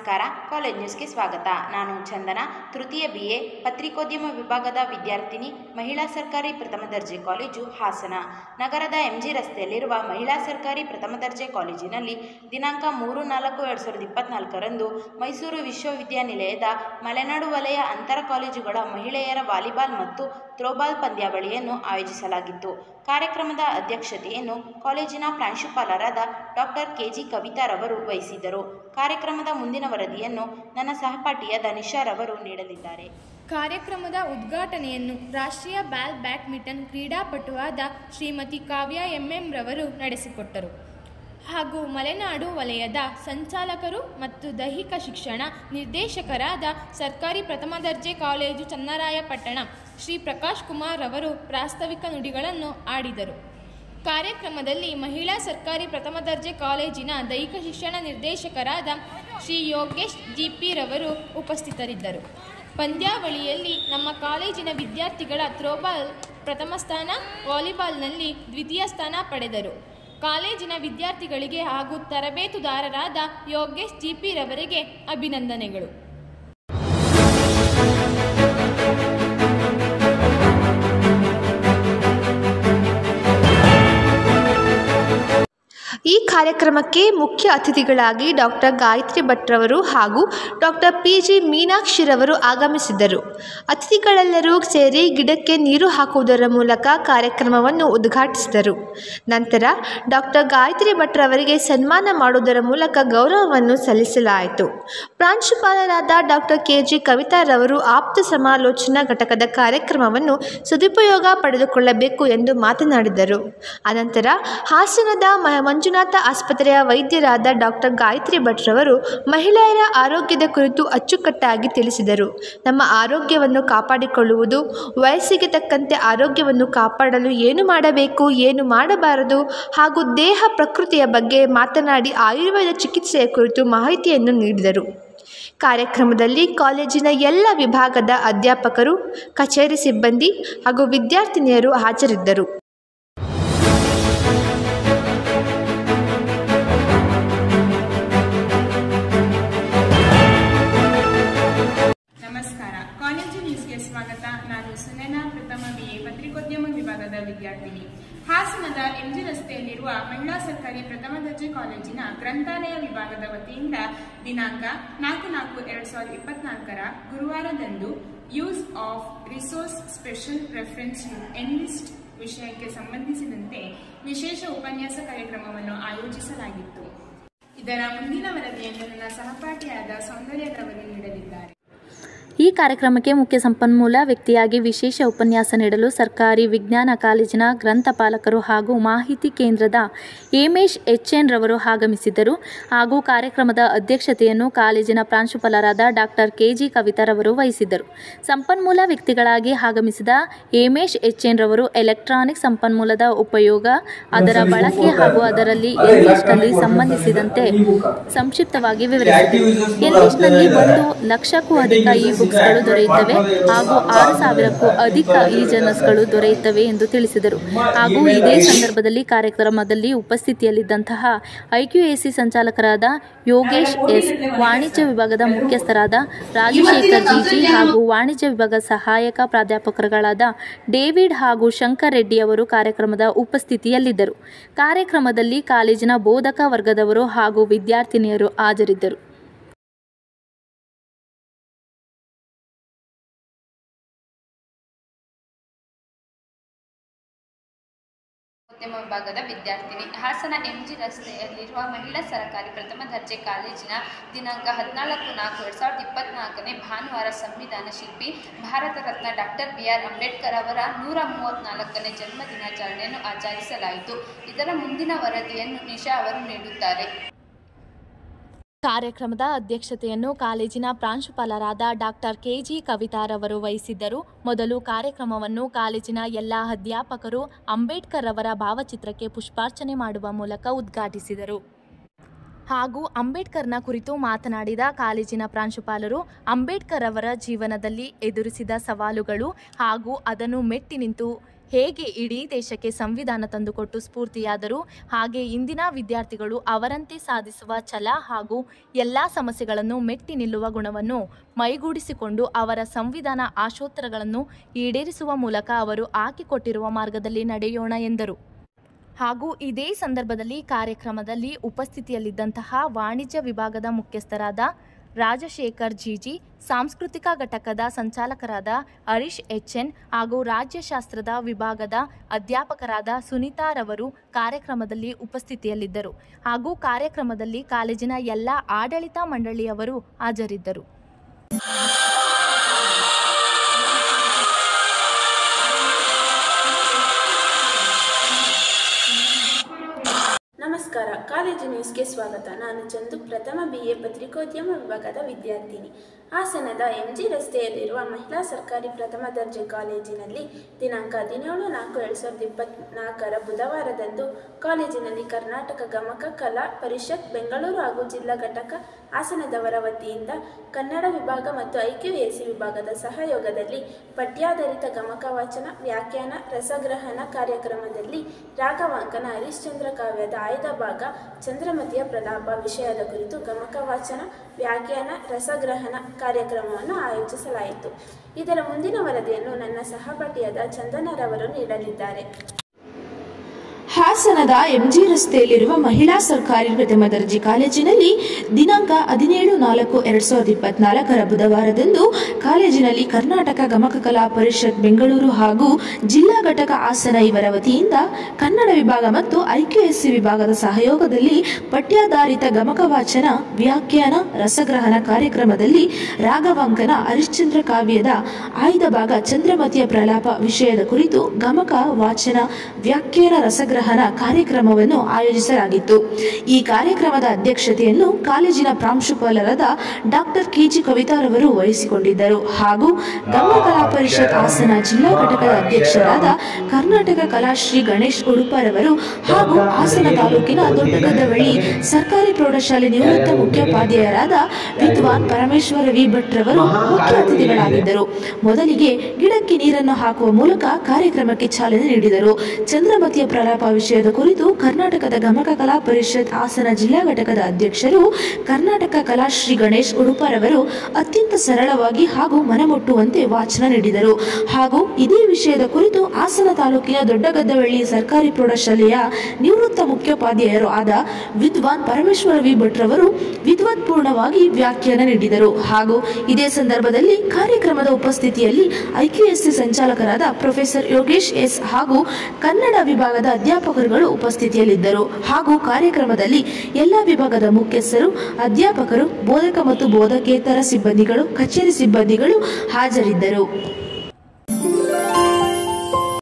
ನಮಸ್ಕಾರ, ಕಾಲೇಜ್ ನ್ಯೂಸ್ಗೆ ಸ್ವಾಗತ. ನಾನು ಚಂದನ, ತೃತೀಯ BA ಪತ್ರಿಕೋದ್ಯಮ ವಿಭಾಗದ ವಿದ್ಯಾರ್ಥಿನಿ, ಮಹಿಳಾ ಸರ್ಕಾರಿ ಪ್ರಥಮ ದರ್ಜೆ ಕಾಲೇಜು ಹಾಸನ. ನಗರದ MG ರಸ್ತೆಯಲ್ಲಿರುವ ಮಹಿಳಾ ಸರ್ಕಾರಿ ಪ್ರಥಮ ದರ್ಜೆ ಕಾಲೇಜಿನಲ್ಲಿ ದಿನಾಂಕ 3/4/2024ರಂದು ಮೈಸೂರು ವಿಶ್ವವಿದ್ಯಾನಿಲಯದ ಮಲೆನಾಡು ವಲಯ ಅಂತರ ಕಾಲೇಜುಗಳ ಮಹಿಳೆಯರ ವಾಲಿಬಾಲ್ ಮತ್ತು ಥ್ರೋಬಾಲ್ ಪಂದ್ಯಾವಳಿಯನ್ನು ಆಯೋಜಿಸಲಾಗಿತ್ತು. ಕಾರ್ಯಕ್ರಮದ ಅಧ್ಯಕ್ಷತೆಯನ್ನು ಕಾಲೇಜಿನ ಪ್ರಾಂಶುಪಾಲರಾದ ಡಾಕ್ಟರ್ KG ಕವಿತಾರವರು ವಹಿಸಿದ್ದರು. ಕಾರ್ಯಕ್ರಮದ ಮುಂದಿನ ವರದಿಯನ್ನು ನನ್ನ ಸಹಪಾಠಿಯಾದ ನಿಶಾರವರು ನೀಡಲಿದ್ದಾರೆ. ಕಾರ್ಯಕ್ರಮದ ಉದ್ಘಾಟನೆಯನ್ನು ರಾಷ್ಟ್ರೀಯ ಬಾಲ್ ಬ್ಯಾಡ್ಮಿಂಟನ್ ಕ್ರೀಡಾಪಟುವಾದ ಶ್ರೀಮತಿ ಕಾವ್ಯ MM ರವರು ನಡೆಸಿಕೊಟ್ಟರು. ಹಾಗೂ ಮಲೆನಾಡು ವಲಯದ ಸಂಚಾಲಕರು ಮತ್ತು ದೈಹಿಕ ಶಿಕ್ಷಣ ನಿರ್ದೇಶಕರಾದ ಸರ್ಕಾರಿ ಪ್ರಥಮ ದರ್ಜೆ ಕಾಲೇಜು ಚನ್ನರಾಯಪಟ್ಟಣ ಶ್ರೀ ಪ್ರಕಾಶ್ ಕುಮಾರ್ ರವರು ಪ್ರಾಸ್ತಾವಿಕ ನುಡಿಗಳನ್ನು ಆಡಿದರು. ಕಾರ್ಯಕ್ರಮದಲ್ಲಿ ಮಹಿಳಾ ಸರ್ಕಾರಿ ಪ್ರಥಮ ದರ್ಜೆ ಕಾಲೇಜಿನ ದೈಹಿಕ ಶಿಕ್ಷಣ ನಿರ್ದೇಶಕರಾದ ಶ್ರೀ ಯೋಗೇಶ್ GP ರವರು ಉಪಸ್ಥಿತರಿದ್ದರು. ಪಂದ್ಯಾವಳಿಯಲ್ಲಿ ನಮ್ಮ ಕಾಲೇಜಿನ ವಿದ್ಯಾರ್ಥಿಗಳ ಥ್ರೋಬಾಲ್ ಪ್ರಥಮ ಸ್ಥಾನ, ವಾಲಿಬಾಲ್ನಲ್ಲಿ ದ್ವಿತೀಯ ಸ್ಥಾನ ಪಡೆದರು. ಕಾಲೇಜಿನ ವಿದ್ಯಾರ್ಥಿಗಳಿಗೆ ಹಾಗೂ ತರಬೇತುದಾರರಾದ ಯೋಗೇಶ್ GP ರವರಿಗೆ ಅಭಿನಂದನೆಗಳು. ಈ ಕಾರ್ಯಕ್ರಮಕ್ಕೆ ಮುಖ್ಯ ಅತಿಥಿಗಳಾಗಿ ಡಾಕ್ಟರ್ ಗಾಯತ್ರಿ ಭಟ್ರವರು ಹಾಗೂ ಡಾಕ್ಟರ್ PG ಮೀನಾಕ್ಷಿರವರು ಆಗಮಿಸಿದ್ದರು. ಅತಿಥಿಗಳೆಲ್ಲರೂ ಸೇರಿ ಗಿಡಕ್ಕೆ ನೀರು ಹಾಕುವುದರ ಮೂಲಕ ಕಾರ್ಯಕ್ರಮವನ್ನು ಉದ್ಘಾಟಿಸಿದರು. ನಂತರ ಡಾಕ್ಟರ್ ಗಾಯತ್ರಿ ಭಟ್ರವರಿಗೆ ಸನ್ಮಾನ ಮಾಡುವುದರ ಮೂಲಕ ಗೌರವವನ್ನು ಸಲ್ಲಿಸಲಾಯಿತು. ಪ್ರಾಂಶುಪಾಲರಾದ ಡಾಕ್ಟರ್ KG ಕವಿತಾರವರು ಆಪ್ತ ಸಮಾಲೋಚನಾ ಘಟಕದ ಕಾರ್ಯಕ್ರಮವನ್ನು ಸದುಪಯೋಗ ಪಡೆದುಕೊಳ್ಳಬೇಕು ಎಂದು ಮಾತನಾಡಿದರು. ಅನಂತರ ಹಾಸನದ ಮಂಜುನಾಥ ಆಸ್ಪತ್ರೆಯ ವೈದ್ಯರಾದ ಡಾಕ್ಟರ್ ಗಾಯತ್ರಿ ಭಟ್ರವರು ಮಹಿಳೆಯರ ಆರೋಗ್ಯದ ಕುರಿತು ಅಚ್ಚುಕಟ್ಟಾಗಿ ತಿಳಿಸಿದರು. ನಮ್ಮ ಆರೋಗ್ಯವನ್ನು ಕಾಪಾಡಿಕೊಳ್ಳುವುದು, ವಯಸ್ಸಿಗೆ ತಕ್ಕಂತೆ ಆರೋಗ್ಯವನ್ನು ಕಾಪಾಡಲು ಏನು ಮಾಡಬೇಕು, ಏನು ಮಾಡಬಾರದು ಹಾಗೂ ದೇಹ ಪ್ರಕೃತಿಯ ಬಗ್ಗೆ ಮಾತನಾಡಿ ಆಯುರ್ವೇದ ಚಿಕಿತ್ಸೆಯ ಕುರಿತು ಮಾಹಿತಿಯನ್ನು ನೀಡಿದರು. ಕಾರ್ಯಕ್ರಮದಲ್ಲಿ ಕಾಲೇಜಿನ ಎಲ್ಲ ವಿಭಾಗದ ಅಧ್ಯಾಪಕರು, ಕಚೇರಿ ಸಿಬ್ಬಂದಿ ಹಾಗೂ ವಿದ್ಯಾರ್ಥಿನಿಯರು ಹಾಜರಿದ್ದರು. ನಮಸ್ಕಾರ, ಕಾಲೇಜು ನ್ಯೂಸ್ಗೆ ಸ್ವಾಗತ. ನಾನು ಸುನೈನಾ, ಪ್ರಥಮ BA ಪತ್ರಿಕೋದ್ಯಮ ವಿಭಾಗದ ವಿದ್ಯಾರ್ಥಿನಿ. ಹಾಸನದ MG ರಸ್ತೆಯಲ್ಲಿರುವ ಮಹಿಳಾ ಸರ್ಕಾರಿ ಪ್ರಥಮ ದರ್ಜೆ ಕಾಲೇಜಿನ ಗ್ರಂಥಾಲಯ ವಿಭಾಗದ ವತಿಯಿಂದ ದಿನಾಂಕ 4/4/2024 ಗುರುವಾರದಂದು use of resource special reference enlist ವಿಷಯಕ್ಕೆ ಸಂಬಂಧಿಸಿದಂತೆ ವಿಶೇಷ ಉಪನ್ಯಾಸ ಕಾರ್ಯಕ್ರಮವನ್ನು ಆಯೋಜಿಸಲಾಗಿತ್ತು. ಇದರ ಮುಂದಿನ ವರದಿಯನ್ನು ನನ್ನ ಸಹಪಾಠಿಯಾದ ಸೌಂದರ್ಯರವರು ನೀಡಲಿದ್ದಾರೆ. ಈ ಕಾರ್ಯಕ್ರಮಕ್ಕೆ ಮುಖ್ಯ ಸಂಪನ್ಮೂಲ ವ್ಯಕ್ತಿಯಾಗಿ ವಿಶೇಷ ಉಪನ್ಯಾಸ ನೀಡಲು ಸರ್ಕಾರಿ ವಿಜ್ಞಾನ ಕಾಲೇಜಿನ ಗ್ರಂಥಪಾಲಕರು ಹಾಗೂ ಮಾಹಿತಿ ಕೇಂದ್ರದ ಹೇಮೇಶ್ HN ರವರು ಆಗಮಿಸಿದ್ದರು. ಹಾಗೂ ಕಾರ್ಯಕ್ರಮದ ಅಧ್ಯಕ್ಷತೆಯನ್ನು ಕಾಲೇಜಿನ ಪ್ರಾಂಶುಪಾಲರಾದ ಡಾಕ್ಟರ್ KG ಕವಿತಾರವರು ವಹಿಸಿದ್ದರು. ಸಂಪನ್ಮೂಲ ವ್ಯಕ್ತಿಗಳಾಗಿ ಆಗಮಿಸಿದ ಹೇಮೇಶ್ HN ರವರು ಎಲೆಕ್ಟ್ರಾನಿಕ್ ಸಂಪನ್ಮೂಲದ ಉಪಯೋಗ, ಅದರ ಬಳಕೆ ಹಾಗೂ ಅದರಲ್ಲಿ ಎನ್ಲಿಸ್ಟ್ನಲ್ಲಿ ಸಂಬಂಧಿಸಿದಂತೆ ಸಂಕ್ಷಿಪ್ತವಾಗಿ ವಿವರಿಸಿದರು. ಎನ್ಲಿಸ್ಟ್ನಲ್ಲಿ 1 ಲಕ್ಷಕ್ಕೂ ಅಧಿಕ ಬುಕ್ಸ್ಗಳು ದೊರೆಯುತ್ತವೆ ಹಾಗೂ 6,000ಕ್ಕೂ ಅಧಿಕ ಜರ್ನಲ್ಸ್ಗಳು ದೊರೆಯುತ್ತವೆ ಎಂದು ತಿಳಿಸಿದರು. ಹಾಗೂ ಇದೇ ಸಂದರ್ಭದಲ್ಲಿ ಕಾರ್ಯಕ್ರಮದಲ್ಲಿ ಉಪಸ್ಥಿತಿಯಲ್ಲಿದ್ದಂತಹ IQAC ಸಂಚಾಲಕರಾದ ಯೋಗೇಶ್ S, ವಾಣಿಜ್ಯ ವಿಭಾಗದ ಮುಖ್ಯಸ್ಥರಾದ ರಾಜಶೇಖರ್ GG ಹಾಗೂ ವಾಣಿಜ್ಯ ವಿಭಾಗ ಸಹಾಯಕ ಪ್ರಾಧ್ಯಾಪಕರುಗಳಾದ ಡೇವಿಡ್ ಹಾಗೂ ಶಂಕರ್ ರೆಡ್ಡಿ ಅವರು ಕಾರ್ಯಕ್ರಮದ ಉಪಸ್ಥಿತಿಯಲ್ಲಿದ್ದರು. ಕಾರ್ಯಕ್ರಮದಲ್ಲಿ ಕಾಲೇಜಿನ ಬೋಧಕ ವರ್ಗದವರು ಹಾಗೂ ವಿದ್ಯಾರ್ಥಿನಿಯರು ಹಾಜರಿದ್ದರು. ಉದ್ಯಮ ವಿಭಾಗದ ವಿದ್ಯಾರ್ಥಿನಿ. ಹಾಸನ MG ರಸ್ತೆಯಲ್ಲಿರುವ ಮಹಿಳಾ ಸರ್ಕಾರಿ ಪ್ರಥಮ ದರ್ಜೆ ಕಾಲೇಜಿನ ದಿನಾಂಕ 14/4/2024 ಭಾನುವಾರ ಸಂವಿಧಾನ ಶಿಲ್ಪಿ, ಭಾರತ ರತ್ನ ಡಾಕ್ಟರ್ BR ಅಂಬೇಡ್ಕರ್ ಅವರ 134ನೇ ಜನ್ಮ ದಿನಾಚರಣೆಯನ್ನು ಆಚರಿಸಲಾಯಿತು. ಇದರ ಮುಂದಿನ ವರದಿಯನ್ನು ನಿಶಾ ಅವರು ನೀಡುತ್ತಾರೆ. ಕಾರ್ಯಕ್ರಮದ ಅಧ್ಯಕ್ಷತೆಯನ್ನು ಕಾಲೇಜಿನ ಪ್ರಾಂಶುಪಾಲರಾದ ಡಾಕ್ಟರ್ KG ಕವಿತಾರವರು ವಹಿಸಿದ್ದರು. ಮೊದಲು ಕಾರ್ಯಕ್ರಮವನ್ನು ಕಾಲೇಜಿನ ಎಲ್ಲ ಅಧ್ಯಾಪಕರು ಅಂಬೇಡ್ಕರ್ ಅವರ ಭಾವಚಿತ್ರಕ್ಕೆ ಪುಷ್ಪಾರ್ಚನೆ ಮಾಡುವ ಮೂಲಕ ಉದ್ಘಾಟಿಸಿದರು. ಹಾಗೂ ಅಂಬೇಡ್ಕರ್ನ ಕುರಿತು ಮಾತನಾಡಿದ ಕಾಲೇಜಿನ ಪ್ರಾಂಶುಪಾಲರು, ಅಂಬೇಡ್ಕರ್ ಅವರ ಜೀವನದಲ್ಲಿ ಎದುರಿಸಿದ ಸವಾಲುಗಳು ಹಾಗೂ ಅದನ್ನು ಮೆಟ್ಟಿ ನಿಂತು ಹೇಗೆ ಇಡೀ ದೇಶಕ್ಕೆ ಸಂವಿಧಾನ ತಂದುಕೊಟ್ಟು ಸ್ಫೂರ್ತಿಯಾದರು, ಹಾಗೆ ಇಂದಿನ ವಿದ್ಯಾರ್ಥಿಗಳು ಅವರಂತೆ ಸಾಧಿಸುವ ಛಲ ಹಾಗೂ ಎಲ್ಲ ಸಮಸ್ಯೆಗಳನ್ನು ಮೆಟ್ಟಿ ನಿಲ್ಲುವ ಗುಣವನ್ನು ಮೈಗೂಡಿಸಿಕೊಂಡು ಅವರ ಸಂವಿಧಾನ ಆಶೋತ್ತರಗಳನ್ನು ಈಡೇರಿಸುವ ಮೂಲಕ ಅವರು ಹಾಕಿಕೊಟ್ಟಿರುವ ಮಾರ್ಗದಲ್ಲಿ ನಡೆಯೋಣ ಎಂದರು. ಹಾಗೂ ಇದೇ ಸಂದರ್ಭದಲ್ಲಿ ಕಾರ್ಯಕ್ರಮದಲ್ಲಿ ಉಪಸ್ಥಿತಿಯಲ್ಲಿದ್ದಂತಹ ವಾಣಿಜ್ಯ ವಿಭಾಗದ ಮುಖ್ಯಸ್ಥರಾದ ರಾಜಶೇಖರ್ ಜಿಜಿ, ಸಾಂಸ್ಕೃತಿಕ ಘಟಕದ ಸಂಚಾಲಕರಾದ ಹರೀಶ್ ಎಚ್ಎನ್ ಹಾಗೂ ರಾಜ್ಯಶಾಸ್ತ್ರದ ವಿಭಾಗದ ಅಧ್ಯಾಪಕರಾದ ಸುನೀತಾರವರು ಕಾರ್ಯಕ್ರಮದಲ್ಲಿ ಉಪಸ್ಥಿತಿಯಲ್ಲಿದ್ದರು. ಹಾಗೂ ಕಾರ್ಯಕ್ರಮದಲ್ಲಿ ಕಾಲೇಜಿನ ಎಲ್ಲ ಆಡಳಿತ ಮಂಡಳಿಯವರು ಹಾಜರಿದ್ದರು. ನಮಸ್ಕಾರ, ಕಾಲೇಜು ನ್ಯೂಸ್ಗೆ ಸ್ವಾಗತ. ನಾನು ಚಂದು, ಪ್ರಥಮ BA ಪತ್ರಿಕೋದ್ಯಮ ವಿಭಾಗದ ವಿದ್ಯಾರ್ಥಿನಿ. ಹಾಸನದ MG ರಸ್ತೆಯಲ್ಲಿರುವ ಮಹಿಳಾ ಸರ್ಕಾರಿ ಪ್ರಥಮ ದರ್ಜೆ ಕಾಲೇಜಿನಲ್ಲಿ ದಿನಾಂಕ 17/4/2024 ಬುಧವಾರದಂದು ಕಾಲೇಜಿನಲ್ಲಿ ಕರ್ನಾಟಕ ಗಮಕ ಕಲಾ ಪರಿಷತ್ ಬೆಂಗಳೂರು ಹಾಗೂ ಜಿಲ್ಲಾ ಘಟಕ ಹಾಸನದವರ ವತಿಯಿಂದ ಕನ್ನಡ ವಿಭಾಗ ಮತ್ತು IQAC ವಿಭಾಗದ ಸಹಯೋಗದಲ್ಲಿ ಪಠ್ಯಾಧಾರಿತ ಗಮಕ ವಾಚನ, ವ್ಯಾಖ್ಯಾನ, ರಸಗ್ರಹಣ ಕಾರ್ಯಕ್ರಮದಲ್ಲಿ ರಾಘವಾಂಕನ ಹರಿಶ್ಚಂದ್ರ ಕಾವ್ಯದ ಆಯ್ದ ಭಾಗ ಚಂದ್ರಮತಿಯ ಪ್ರಲಾಪ ವಿಷಯದ ಕುರಿತು ಗಮಕ ವಾಚನ, ವ್ಯಾಖ್ಯಾನ, ರಸಗ್ರಹಣ ಕಾರ್ಯಕ್ರಮವನ್ನು ಆಯೋಜಿಸಲಾಯಿತು. ಇದರ ಮುಂದಿನ ವರದಿಯನ್ನು ನನ್ನ ಸಹಪಾಠಿಯಾದ ಚಂದನರವರು ನೀಡಲಿದ್ದಾರೆ. ಹಾಸನದ MG ರಸ್ತೆಯಲ್ಲಿರುವ ಮಹಿಳಾ ಸರ್ಕಾರಿ ಪ್ರಥಮ ದರ್ಜೆ ಕಾಲೇಜಿನಲ್ಲಿ ದಿನಾಂಕ 17/4/2024 ಬುಧವಾರದಂದು ಕಾಲೇಜಿನಲ್ಲಿ ಕರ್ನಾಟಕ ಗಮಕ ಕಲಾ ಪರಿಷತ್ ಬೆಂಗಳೂರು ಹಾಗೂ ಜಿಲ್ಲಾ ಘಟಕ ಹಾಸನ ಇವರ ವತಿಯಿಂದ ಕನ್ನಡ ವಿಭಾಗ ಮತ್ತು IQAC ವಿಭಾಗದ ಸಹಯೋಗದಲ್ಲಿ ಪಠ್ಯಾಧಾರಿತ ಗಮಕ ವಾಚನ, ವ್ಯಾಖ್ಯಾನ, ರಸಗ್ರಹಣ ಕಾರ್ಯಕ್ರಮದಲ್ಲಿ ರಾಘವಾಂಕನ ಹರಿಶ್ಚಂದ್ರ ಕಾವ್ಯದ ಆಯ್ದ ಭಾಗ ಚಂದ್ರಮತಿಯ ಪ್ರಲಾಪ ವಿಷಯದ ಕುರಿತು ಗಮಕ ವಾಚನ, ವ್ಯಾಖ್ಯಾನ, ರಸಗ್ರಹಣ ಕಾರ್ಯಕ್ರಮವನ್ನು ಆಯೋಜಿಸಲಾಗಿತ್ತು. ಈ ಕಾರ್ಯಕ್ರಮದ ಅಧ್ಯಕ್ಷತೆಯನ್ನು ಕಾಲೇಜಿನ ಪ್ರಾಂಶುಪಾಲರಾದ ಡಾಕ್ಟರ್ KG ಕವಿತಾರವರು ವಹಿಸಿಕೊಂಡಿದ್ದರು. ಹಾಗೂ ಗಮಕ ಕಲಾ ಪರಿಷತ್ ಹಾಸನ ಜಿಲ್ಲಾ ಘಟಕದ ಅಧ್ಯಕ್ಷರಾದ ಕರ್ನಾಟಕ ಕಲಾಶ್ರೀ ಗಣೇಶ್ ಉಡುಪರವರು ಹಾಗೂ ಹಾಸನ ತಾಲೂಕಿನ ದೊಡ್ಡಗದ್ದವಳ್ಳಿ ಸರ್ಕಾರಿ ಪ್ರೌಢಶಾಲೆ ನಿವೃತ್ತ ಮುಖ್ಯೋಪಾಧ್ಯಾಯರಾದ ವಿದ್ವಾನ್ ಪರಮೇಶ್ವರ ವಿ ಭಟ್ರವರು ಮುಖ್ಯ ಅತಿಥಿಗಳಾಗಿದ್ದರು. ಮೊದಲಿಗೆ ಗಿಡಕ್ಕೆ ನೀರನ್ನು ಹಾಕುವ ಮೂಲಕ ಕಾರ್ಯಕ್ರಮಕ್ಕೆ ಚಾಲನೆ ನೀಡಿದರು. ಚಂದ್ರಮತಿಯ ಪ್ರಲಾಪ ವಿಷಯದ ಕುರಿತು ಕರ್ನಾಟಕದ ಗಮಕ ಕಲಾ ಪರಿಷತ್ ಹಾಸನ ಜಿಲ್ಲಾ ಘಟಕದ ಅಧ್ಯಕ್ಷರು ಕರ್ನಾಟಕ ಕಲಾಶ್ರೀ ಗಣೇಶ್ ಉಡುಪರವರು ಅತ್ಯಂತ ಸರಳವಾಗಿ ಹಾಗೂ ಮನಮುಟ್ಟುವಂತೆ ವಾಚನ ನೀಡಿದರು. ಹಾಗೂ ಇದೇ ವಿಷಯದ ಕುರಿತು ಹಾಸನ ತಾಲೂಕಿನ ದೊಡ್ಡಗದ್ದವಳ್ಳಿ ಸರ್ಕಾರಿ ಪ್ರೌಢಶಾಲೆಯ ನಿವೃತ್ತ ಮುಖ್ಯೋಪಾಧ್ಯಾಯರು ಆದ ವಿದ್ವಾನ್ ಪರಮೇಶ್ವರ ವಿ ಭಟ್ರವರು ವಿದ್ವತ್ಪೂರ್ಣವಾಗಿ ವ್ಯಾಖ್ಯಾನ ನೀಡಿದರು. ಹಾಗೂ ಇದೇ ಸಂದರ್ಭದಲ್ಲಿ ಕಾರ್ಯಕ್ರಮದ ಉಪಸ್ಥಿತಿಯಲ್ಲಿ IQAC ಸಂಚಾಲಕರಾದ ಪ್ರೊಫೆಸರ್ ಯೋಗೇಶ್ ಎಸ್ ಹಾಗೂ ಕನ್ನಡ ವಿಭಾಗದ ಅಧ್ಯಾಪಕರುಗಳು ಉಪಸ್ಥಿತಿಯಲ್ಲಿದ್ದರು. ಹಾಗೂ ಕಾರ್ಯಕ್ರಮದಲ್ಲಿ ಎಲ್ಲ ವಿಭಾಗದ ಮುಖ್ಯಸ್ಥರು, ಅಧ್ಯಾಪಕರು, ಬೋಧಕ ಮತ್ತು ಬೋಧಕೇತರ ಸಿಬ್ಬಂದಿಗಳು, ಕಚೇರಿ ಸಿಬ್ಬಂದಿಗಳು ಹಾಜರಿದ್ದರು.